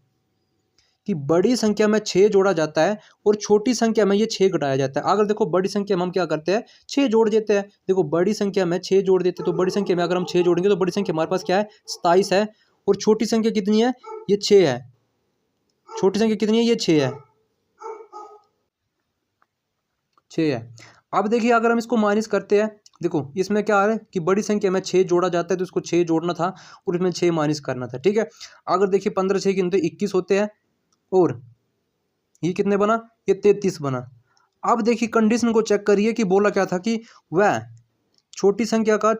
Speaker 1: कि बड़ी संख्या में 6 जोड़ा जाता है और छोटी संख्या में ये 6 घटाया जाता है। अगर देखो बड़ी संख्या में हम क्या करते हैं, 6 जोड़ देते हैं। देखो बड़ी संख्या में 6 जोड़ देते हैं, तो बड़ी संख्या में अगर हम 6 जोड़ेंगे तो बड़ी संख्या हमारे पास क्या है, 27 है। और छोटी संख्या कितनी है, ये 6 है। छोटी संख्या कितनी है, ये 6 है, 6 है। अब देखिए अगर हम इसको माइनस करते हैं, देखो इसमें क्या आ रहा है कि बड़ी संख्या में 6 जोड़ा जाता है, तो इसको 6 जोड़ना था और इसमें 6 माइनस करना था, ठीक है। अगर देखिए 15 6 गिनते 21 होते हैं, और ये कितने बना, ये 33 बना। अब देखिए कंडीशन को चेक करिए कि बोला क्या था कि वह छोटी संख्या का,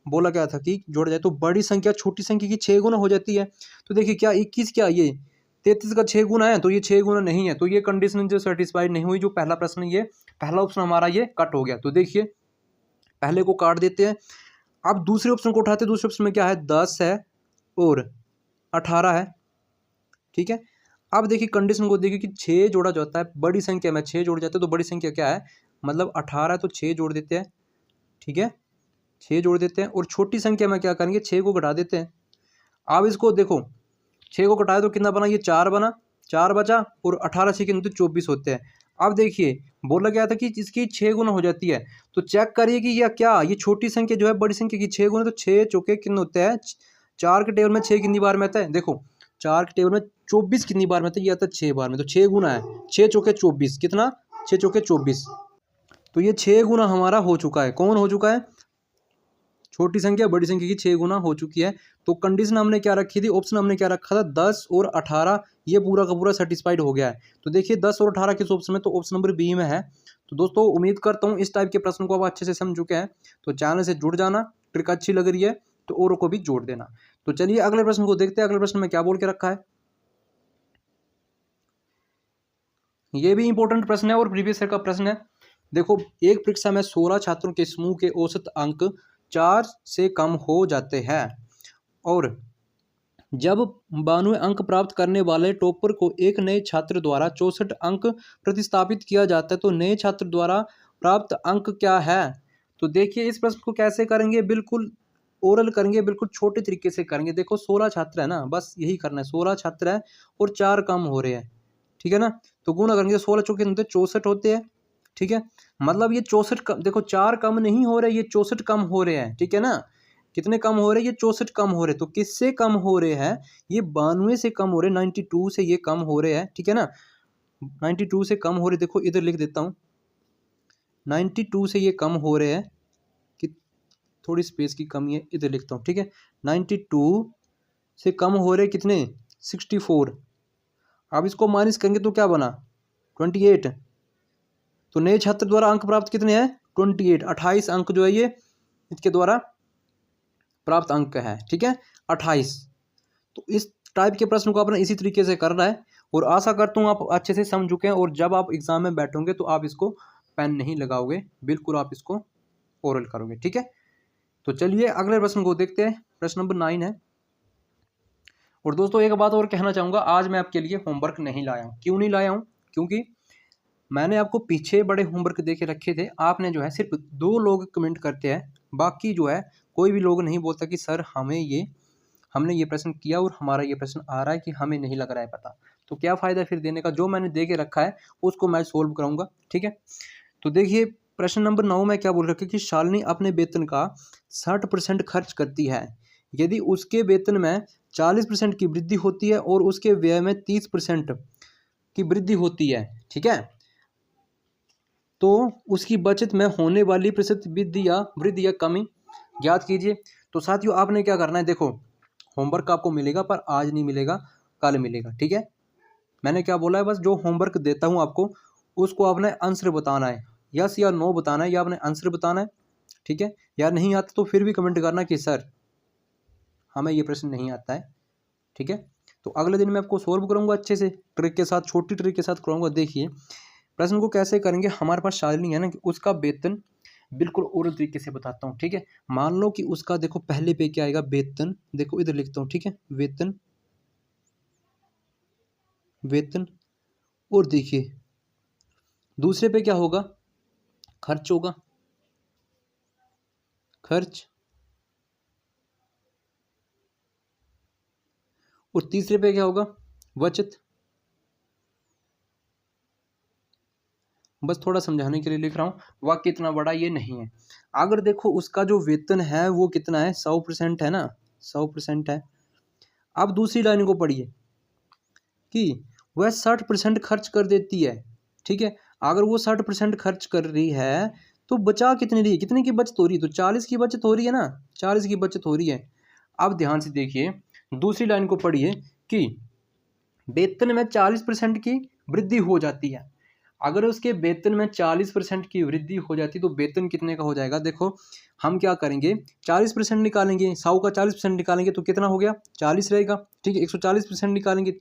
Speaker 1: बोला क्या था कि जोड़ा जाए तो बड़ी संख्या छोटी संख्या की 6 गुना हो जाती है। तो देखिए क्या 21 क्या, ये 33 का 6 गुना है, तो ये 6 गुना नहीं है। तो ये कंडीशन जो सेटिस्फाइड नहीं हुई, जो पहला प्रश्न, ये पहला ऑप्शन हमारा ये कट हो गया। तो देखिए पहले को काट देते हैं। अब दूसरे ऑप्शन को उठाते हैं। दूसरे ऑप्शन में क्या है, 10 है और 18 है, ठीक है। अब देखिए कंडीशन को देखिए कि 6 जोड़ा जाता है, बड़ी संख्या में 6 जोड़ जाते हैं, तो बड़ी संख्या क्या है, मतलब 18 है, तो 6 जोड़ देते हैं, ठीक है, 6 जोड़ देते हैं। और छोटी संख्या में क्या करेंगे, 6 को घटा देते हैं। अब इसको देखो 6 को घटाए तो कितना बना, ये 4 बना, 4 बचा और 18 सेकंड तो 24 होते हैं। अब देखिए बोला गया था कि इसकी 6 गुना हो जाती है, तो चेक करिए कि या क्या ये छोटी संख्या जो है बड़ी संख्या की 6 गुना, तो 6 चौके कितने होते हैं, 4 के टेबल में 6 कितनी बार में आता है, देखो 4 के टेबल में 24 कितनी बार में आता है, ये आता है 6 बार में, तो 6 गुना है, 6 चौके 24 कितना, 6 चौके 24, तो ये 6 गुना हमारा हो चुका है। कौन हो चुका है, छोटी संख्या बड़ी संख्या की 6 गुना हो चुकी है। तो कंडीशन हमने क्या रखी थी, ऑप्शन हमने क्या रखा था 10 और 18, ये पूरा का पूरा सेटिस्फाइड हो गया है। तो देखिए 10 और 18 किस ऑप्शन में, तो ऑप्शन नंबर बी में है। तो दोस्तों उम्मीद करता हूँ इस टाइप के प्रश्न को आप अच्छे से समझ चुके हैं। तो चैनल से जुड़ जाना, ट्रिक अच्छी लग रही है तो औरों को भी जोड़ देना। तो चलिए अगले प्रश्न को देखते हैं। अगले प्रश्न में क्या बोल के रखा है, ये भी इंपॉर्टेंट प्रश्न है और प्रीवियस ईयर का प्रश्न है। देखो, एक परीक्षा में 16 छात्रों के समूह के औसत अंक 4 से कम हो जाते हैं और जब 92 अंक प्राप्त करने वाले टॉपर को एक नए छात्र द्वारा 64 अंक प्रतिस्थापित किया जाता है, तो नए छात्र द्वारा प्राप्त अंक क्या है। तो देखिए इस प्रश्न को कैसे करेंगे, बिल्कुल ओरल करेंगे, बिल्कुल छोटे तरीके से करेंगे। देखो 16 छात्र है ना, बस यही करना है, 16 छात्र है और 4 कम हो रहे हैं, ठीक है ना। तो गुना करेंगे, 16 चौके होते 64 होते हैं, ठीक है। मतलब ये 64 देखो 4 कम नहीं हो रहे, ये 64 कम हो रहे हैं, ठीक है ना। कितने कम हो रहे हैं, ये 64 कम हो रहे हैं। तो किससे कम हो रहे हैं, ये 92 से कम हो रहे हैं, 92 से ये कम हो रहे हैं, ठीक है ना। 92 से कम हो रहे, देखो इधर लिख देता हूँ, 92 से ये कम हो रहे हैं, कि थोड़ी स्पेस की कमी है, इधर लिखता हूँ, ठीक है। 92 से कम हो रहे कितने, 64। अब इसको माइनस करेंगे तो क्या बना, 28। तो नए छात्र द्वारा अंक प्राप्त कितने हैं, 28, 28 अंक जो है ये इसके द्वारा प्राप्त अंक है, ठीक है, 28। तो इस टाइप के प्रश्न को आपने इसी तरीके से करना है और आशा करता हूँ आप अच्छे से समझ चुके हैं। और जब आप एग्जाम में बैठोगे तो आप इसको पेन नहीं लगाओगे, बिल्कुल आप इसको ओरल करोगे, ठीक है। तो चलिए अगले प्रश्न को देखते हैं, प्रश्न नंबर 9 है। और दोस्तों एक बात और कहना चाहूँगा, आज मैं आपके लिए होमवर्क नहीं लाया हूँ। क्यों नहीं लाया हूँ, क्योंकि मैंने आपको पीछे बड़े होमवर्क दे के रखे थे, आपने जो है सिर्फ 2 लोग कमेंट करते हैं, बाकी जो है कोई भी लोग नहीं बोलता कि सर हमने ये प्रश्न किया और हमारा ये प्रश्न आ रहा है कि हमें नहीं लग रहा है पता। तो क्या फ़ायदा फिर देने का, जो मैंने दे के रखा है उसको मैं सोल्व कराऊंगा, ठीक है। तो देखिए प्रश्न नंबर 9 में क्या बोल रखा है कि शालिनी अपने वेतन का 60% खर्च करती है। यदि उसके वेतन में 40% की वृद्धि होती है और उसके व्यय में 30% की वृद्धि होती है, ठीक है, तो उसकी बचत में होने वाली प्रतिशत वृद्धि या कमी ज्ञात कीजिए। तो साथियों आपने क्या करना है, देखो होमवर्क आपको मिलेगा पर आज नहीं मिलेगा, कल मिलेगा, ठीक है। मैंने क्या बोला है, बस जो होमवर्क देता हूँ आपको उसको आपने आंसर बताना है, यस या नो बताना है, या आपने आंसर बताना है, ठीक है। या नहीं आता तो फिर भी कमेंट करना कि सर हमें ये प्रश्न नहीं आता है, ठीक है। तो अगले दिन मैं आपको सोल्व करूँगा अच्छे से, ट्रिक के साथ, छोटी ट्रिक के साथ कराऊंगा। देखिए प्रश्न को कैसे करेंगे, हमारे पास शालिनी है ना, कि उसका वेतन बिल्कुल और तरीके से बताता हूँ, ठीक है। मान लो कि उसका देखो पहले पे क्या आएगा, वेतन, देखो इधर लिखता हूँ, ठीक है, वेतन, वेतन, और देखिए दूसरे पे क्या होगा, खर्च होगा, खर्च, और तीसरे पे क्या होगा, बचत। बस थोड़ा समझाने के लिए लिख रहा हूँ, वाक्य इतना बड़ा ये नहीं है। अगर देखो उसका जो वेतन है वो कितना है, 100% है ना, 100% है। अब दूसरी लाइन को पढ़िए कि वह 60% खर्च कर देती है, ठीक है। अगर वो 60% खर्च कर रही है तो बचा कितने रही है, कितने की बचत हो रही है, तो 40 की बचत हो रही है ना, 40 की बचत हो रही है। अब ध्यान से देखिए दूसरी लाइन को पढ़िए कि वेतन में 40% की वृद्धि हो जाती है। अगर उसके वेतन में 40% की वृद्धि हो जाती तो वेतन कितने का हो जाएगा, देखो हम क्या करेंगे, 40% निकालेंगे, 100 का 40% निकालेंगे तो कितना हो गया, 40 रहेगा, ठीक है। 140% निकालेंगे,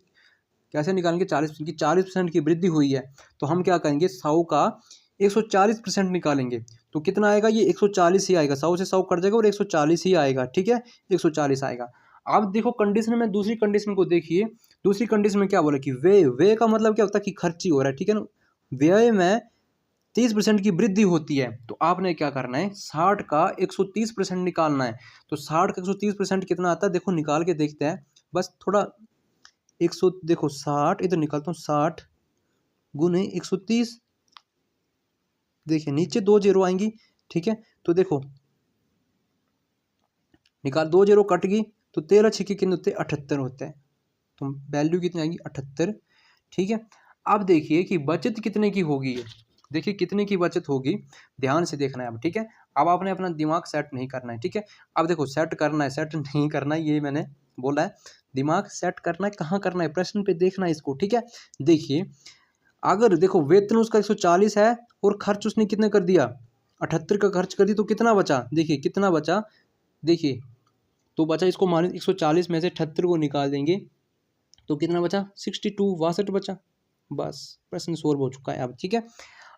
Speaker 1: कैसे निकालेंगे, 40% की 40% की वृद्धि हुई है, तो हम क्या करेंगे, 100 का 140% निकालेंगे तो कितना आएगा, ये 140 ही आएगा, 100 से 100 कट जाएगा और 140 ही आएगा, ठीक है, 140 आएगा। अब देखो कंडीशन में, दूसरी कंडीशन को देखिए, दूसरी कंडीशन में क्या बोला कि व्यय का मतलब क्या होता है कि खर्ची हो रहा है, ठीक है ना। व्यय में 30% की वृद्धि होती है, तो आपने क्या करना है, 60 का 130% निकालना है। तो 60 का 130% कितना आता है, देखो निकाल के देखते हैं, बस थोड़ा 100 देखो 60 इधर निकालता हूँ, 60 गुने 130, देखिए नीचे 2 जीरो आएंगी, ठीक है। तो देखो निकाल, 2 जीरो कट गई तो 13 छिके कितने होते हैं, 78 होते हैं। तो वैल्यू कितनी आएगी, 78, ठीक है। अब देखिए कि बचत कितने की होगी है, देखिए कितने की बचत होगी, ध्यान से देखना है अब, ठीक है। अब आपने अपना दिमाग सेट नहीं करना है, ठीक है। अब देखो सेट करना है, सेट नहीं करना है, ये मैंने बोला है, दिमाग सेट करना है, कहाँ करना है, प्रश्न पे देखना है इसको, ठीक है। देखिए अगर देखो वेतन उसका 140 है और खर्च उसने कितने कर दिया, 78 का खर्च कर दिया, तो कितना बचा, देखिए कितना बचा, देखिए तो बचा, इसको मान 140 में से 78 को निकाल देंगे तो कितना बचा, 62, 62 बचा। बस प्रश्न सोल्व हो चुका है अब, ठीक है।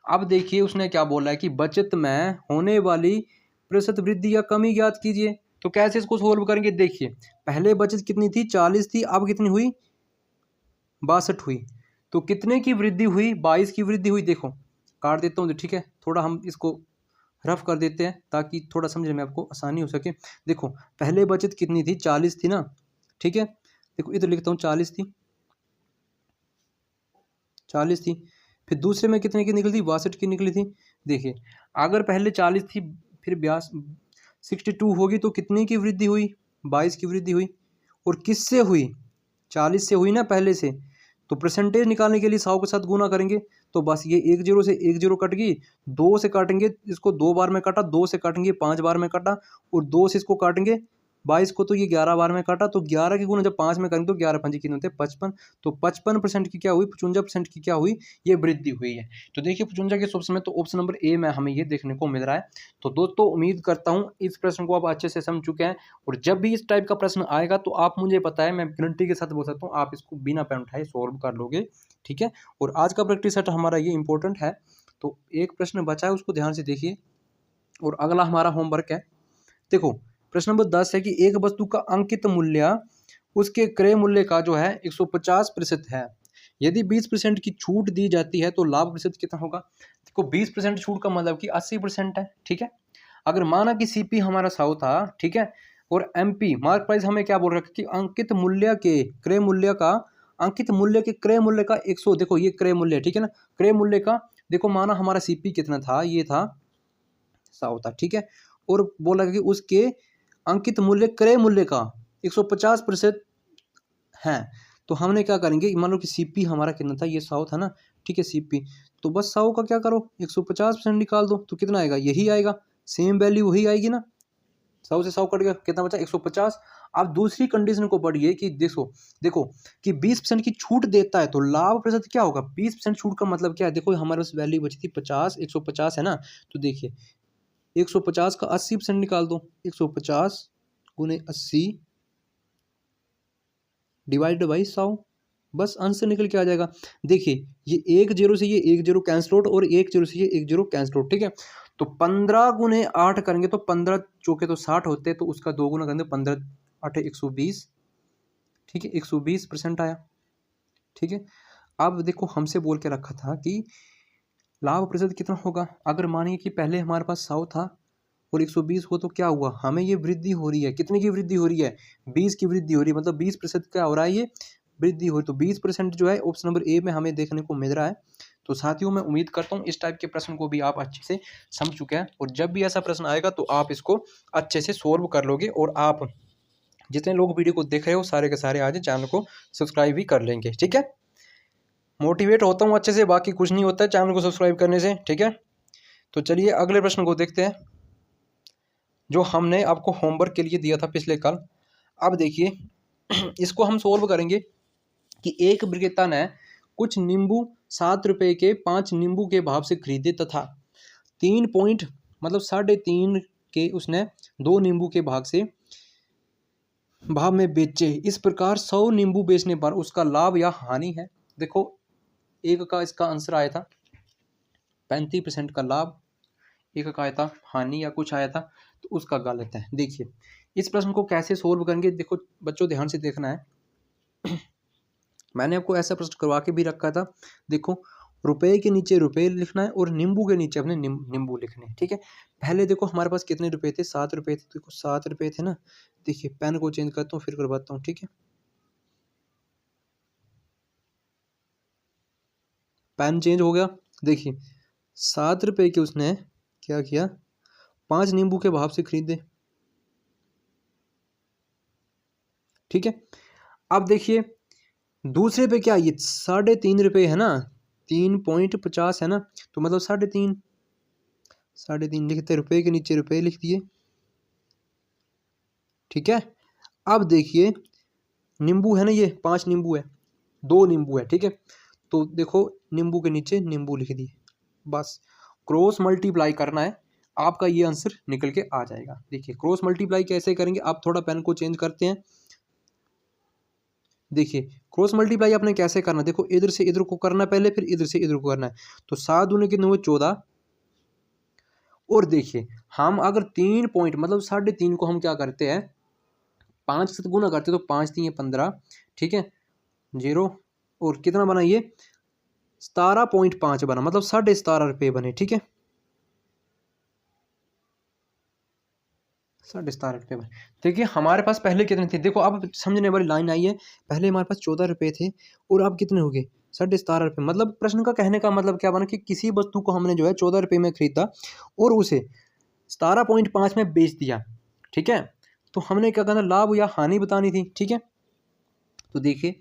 Speaker 1: अब देखिए उसने क्या बोला है कि बचत में होने वाली प्रतिशत वृद्धि या कमी ज्ञात कीजिए। तो कैसे इसको सोल्व करेंगे, देखिए पहले बचत कितनी थी, 40 थी, अब कितनी हुई, 62 हुई। तो कितने की वृद्धि हुई, 22 की वृद्धि हुई। देखो काट देता हूँ, ठीक है, थोड़ा हम इसको रफ कर देते हैं ताकि थोड़ा समझने में आपको आसानी हो सके। देखो पहले बचत कितनी थी, 40 थी ना, ठीक है। देखो इधर लिखता हूँ 40 थी, 40 थी। फिर दूसरे में कितने की निकली थी, 62 की निकली थी। देखिए अगर पहले 40 थी फिर 62 होगी तो कितनी की वृद्धि हुई, 22 की वृद्धि हुई। और किससे हुई, 40 से हुई ना पहले से। तो परसेंटेज निकालने के लिए 100 के साथ गुना करेंगे, तो बस ये 1 जीरो से 1 जीरो कट गई, 2 से काटेंगे इसको, 2 बार में काटा, 2 से काटेंगे 5 बार में काटा, और 2 से इसको काटेंगे 22 को, तो ये 11 बार में काटा। तो 11 की गुना जब 5 में करेंगे तो 11 पंजी कितने होते हैं, 55। तो 55% की क्या हुई, 55% की क्या हुई, ये वृद्धि हुई है। तो देखिए 55 के ऑप्शन में, तो ऑप्शन नंबर ए में हमें ये देखने को मिल रहा है। तो दोस्तों उम्मीद करता हूँ इस प्रश्न को आप अच्छे से समझ चुके हैं, और जब भी इस टाइप का प्रश्न आएगा तो आप मुझे बताएं, मैं गारंटी के साथ बोल सकता हूँ आप इसको बिना पेन उठाए सोल्व कर लोगे, ठीक है। और आज का प्रैक्टिस सेट हमारा ये इंपॉर्टेंट है। तो एक प्रश्न बचा है, उसको ध्यान से देखिए। और अगला हमारा होमवर्क है, देखो प्रश्न नंबर 10 है कि एक वस्तु का अंकित मूल्य उसके क्रय मूल्य का जो है 150% है, यदि 20% की छूट दी जाती है तो लाभ प्रतिशत कितना होगा। देखो 20% छूट का मतलब कि 80% है, ठीक है। अगर माना कि सीपी हमारा 100 था, ठीक है, और एमपी मार्क प्राइस हमें क्या बोल रहा है कि अंकित मूल्य के क्रय मूल्य का, अंकित मूल्य के क्रय मूल्य का 100, देखो ये क्रय मूल्य, ठीक है ना, क्रय मूल्य का, देखो माना हमारा सीपी कितना था, ये था 100 था, ठीक है। और बोला कि उसके अंकित मूल्य क्रय मूल्य का 150% है। तो हमने क्या करेंगे, मान लो कि सीपी हमारा कितना था, ये 100 था ना, ठीक है, सीपी, तो बस 100 का क्या करो 150% निकाल दो, तो कितना आएगा, यही आएगा, सेम वैल्यू वही आएगी ना। 100 से 100 कट गया, कितना बचा 150। अब दूसरी कंडीशन को पढ़िए कि देखो देखो कि 20% की छूट देता है तो लाभ प्रतिशत क्या होगा, 20% छूट का मतलब क्या है, देखो हमारे पास वैल्यू बची थी 50, 150 है ना। तो देखिए 150 का 80% निकाल दो, 150 गुने 80 डिवाइड बाई 100, बस आंसर निकल के आ जाएगा। देखिए ये एक जीरो से ये एक जीरो कैंसिल आउट, और एक जीरो से ये एक जीरो कैंसिल आउट, ठीक है। तो 15 गुने 8 करेंगे तो 15 चौके तो 60 होते हैं, तो उसका 2 गुना करेंगे, 15 8 120, ठीक है, 120% आया, ठीक है। अब देखो हमसे बोल के रखा था कि लाभ प्रतिशत कितना होगा, अगर मानिए कि पहले हमारे पास 100 था और 120 हो, तो क्या हुआ, हमें ये वृद्धि हो रही है, कितने की वृद्धि हो रही है, 20 की वृद्धि हो रही है, मतलब 20% क्या हो रहा है, ये वृद्धि हो रही। तो 20% जो है ऑप्शन नंबर ए में हमें देखने को मिल रहा है। तो साथियों मैं उम्मीद करता हूँ इस टाइप के प्रश्न को भी आप अच्छे से समझ चुके हैं, और जब भी ऐसा प्रश्न आएगा तो आप इसको अच्छे से सोल्व कर लोगे, और आप जितने लोग वीडियो को देख रहे हो सारे के सारे आज चैनल को सब्सक्राइब भी कर लेंगे, ठीक है। मोटिवेट होता हूँ अच्छे से, बाकी कुछ नहीं होता है चैनल को सब्सक्राइब करने से, ठीक है। तो चलिए अगले प्रश्न को देखते हैं, जो हमने आपको होमवर्क के लिए दिया था पिछले कल। अब देखिए इसको हम सोल्व करेंगे कि एक विक्रेता ने कुछ नींबू 7 रुपए के 5 नींबू के भाव से खरीदे, तथा 3 पॉइंट मतलब 3.5 के उसने 2 नींबू के भाग से भाव में बेचे। इस प्रकार 100 नींबू बेचने पर उसका लाभ या हानि है। देखो एक का इसका आंसर आया था 35% का लाभ, एक का आया था हानि या कुछ आया था, तो उसका गलत है। देखिए इस प्रश्न को कैसे सोल्व करेंगे, देखो बच्चों ध्यान से देखना है। मैंने आपको ऐसा प्रश्न करवा के भी रखा था, देखो रुपए के नीचे रुपए लिखना है और नींबू के नीचे अपने नींबू लिखने हैं, ठीक है। पहले देखो हमारे पास कितने रुपए थे, 7 रुपए थे, देखो 7 रुपए थे ना। देखिए पेन को चेंज करता हूँ फिर करवाता हूँ, ठीक है। पेन चेंज हो गया। देखिए 7 रुपये के उसने क्या किया, 5 नींबू के भाव से खरीदे। ठीक है, अब देखिए दूसरे पे क्या, ये 3.5 रुपये है ना, 3.50 है ना, तो मतलब 3.5 लिखते, रुपये के नीचे रुपये लिख दिए। ठीक है, अब देखिए नींबू है ना, ये 5 नींबू है, 2 नींबू है। ठीक है, तो देखो नींबू के नीचे नींबू लिख दिए, बस क्रॉस मल्टीप्लाई करना है, आपका ये आंसर निकल के आ जाएगा। देखिए क्रॉस मल्टीप्लाई कैसे करेंगे, आप थोड़ा पेन को चेंज करते हैं। देखिए क्रॉस मल्टीप्लाई आपने कैसे करना, देखो इधर से इधर को करना पहले, फिर इधर से इधर को करना है। तो 7 दूनी कितने हुए, 14। और देखिए हम अगर 3 पॉइंट मतलब 3.5 को हम क्या करते हैं, 5 से गुना करते हैं, तो 5 3 15। ठीक है, 0 और कितना बना ये 17.5 बना, मतलब 17.5 बने। ठीक है, 17.5 बने। देखिए हमारे पास पहले कितने थे, देखो अब समझने वाली लाइन आई है। पहले हमारे पास 14 रुपये थे और अब कितने हो गए, 17.5 मतलब प्रश्न का कहने का मतलब क्या बना कि किसी वस्तु को हमने जो है 14 रुपये में खरीदा और उसे 17.5 में बेच दिया। ठीक है, तो हमने क्या करना, लाभ या हानि बतानी थी। ठीक है, तो देखिए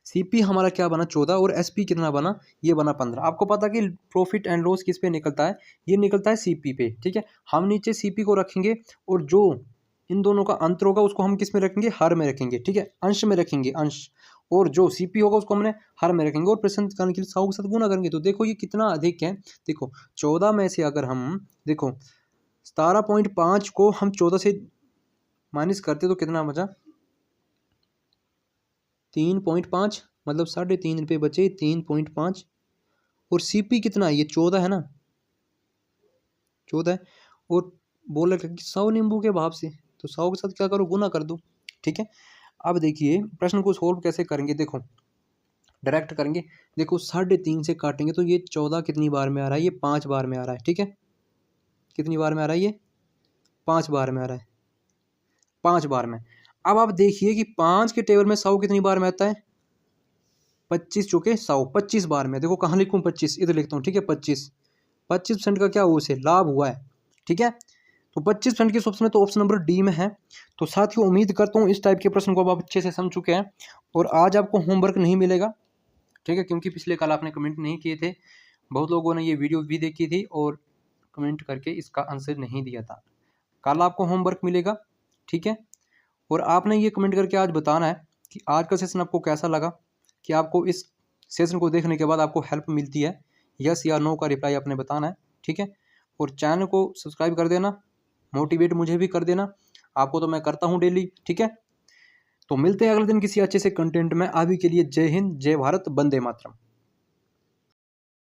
Speaker 1: सीपी हमारा क्या बना 14 और एसपी कितना बना, ये बना 15। आपको पता कि प्रॉफिट एंड लॉस किस पे निकलता है, ये निकलता है सीपी पे। ठीक है, हम नीचे सीपी को रखेंगे और जो इन दोनों का अंतर होगा उसको हम किस में रखेंगे, हर में रखेंगे। ठीक है, अंश में रखेंगे, अंश, और जो सीपी होगा उसको हमने हर में रखेंगे और प्रश्न करने के लिए 100 के साथ गुना करेंगे। तो देखो ये कितना अधिक है, देखो 14 में से अगर हम देखो 17.5 को हम 14 से माइनस करते तो कितना बचा, 3.5, मतलब 3.5 रुपये बचे, 3.5। और सीपी कितना है, ये 14 है ना, 14 है, और बोल रहे कि 100 नींबू के भाव से, तो 100 के साथ क्या करो, गुना कर दो। ठीक है, अब देखिए प्रश्न को सोल्व कैसे करेंगे, देखो डायरेक्ट करेंगे। देखो 3.5 से काटेंगे तो ये 14 कितनी बार में आ रहा है, ये 5 बार में आ रहा है। ठीक है, कितनी बार में आ रहा है, ये 5 बार में आ रहा है, 5 बार में। अब आप देखिए कि 5 के टेबल में 100 कितनी बार में आता है, 25 चुके 100, 25 बार में। देखो कहाँ लिखूँ, 25 इधर लिखता हूँ। ठीक है, 25% का क्या हुआ, उसे लाभ हुआ है। ठीक है, तो 25% किस ऑप्शन में, तो ऑप्शन नंबर डी में है। तो साथियों उम्मीद करता हूँ इस टाइप के प्रश्न को आप अच्छे से समझ चुके हैं और आज आपको होमवर्क नहीं मिलेगा। ठीक है, क्योंकि पिछले कल आपने कमेंट नहीं किए थे, बहुत लोगों ने ये वीडियो भी देखी थी और कमेंट करके इसका आंसर नहीं दिया था। कल आपको होमवर्क मिलेगा। ठीक है, और आपने ये कमेंट करके आज बताना है कि आज का सेशन आपको कैसा लगा, कि आपको इस सेशन को देखने के बाद आपको हेल्प मिलती है, यस या नो का रिप्लाई आपने बताना है। ठीक है, और चैनल को सब्सक्राइब कर देना, मोटिवेट मुझे भी कर देना, आपको तो मैं करता हूँ डेली। ठीक है, तो मिलते हैं अगले दिन किसी अच्छे से कंटेंट में। अभी के लिए जय हिंद, जय भारत, वंदे मातरम।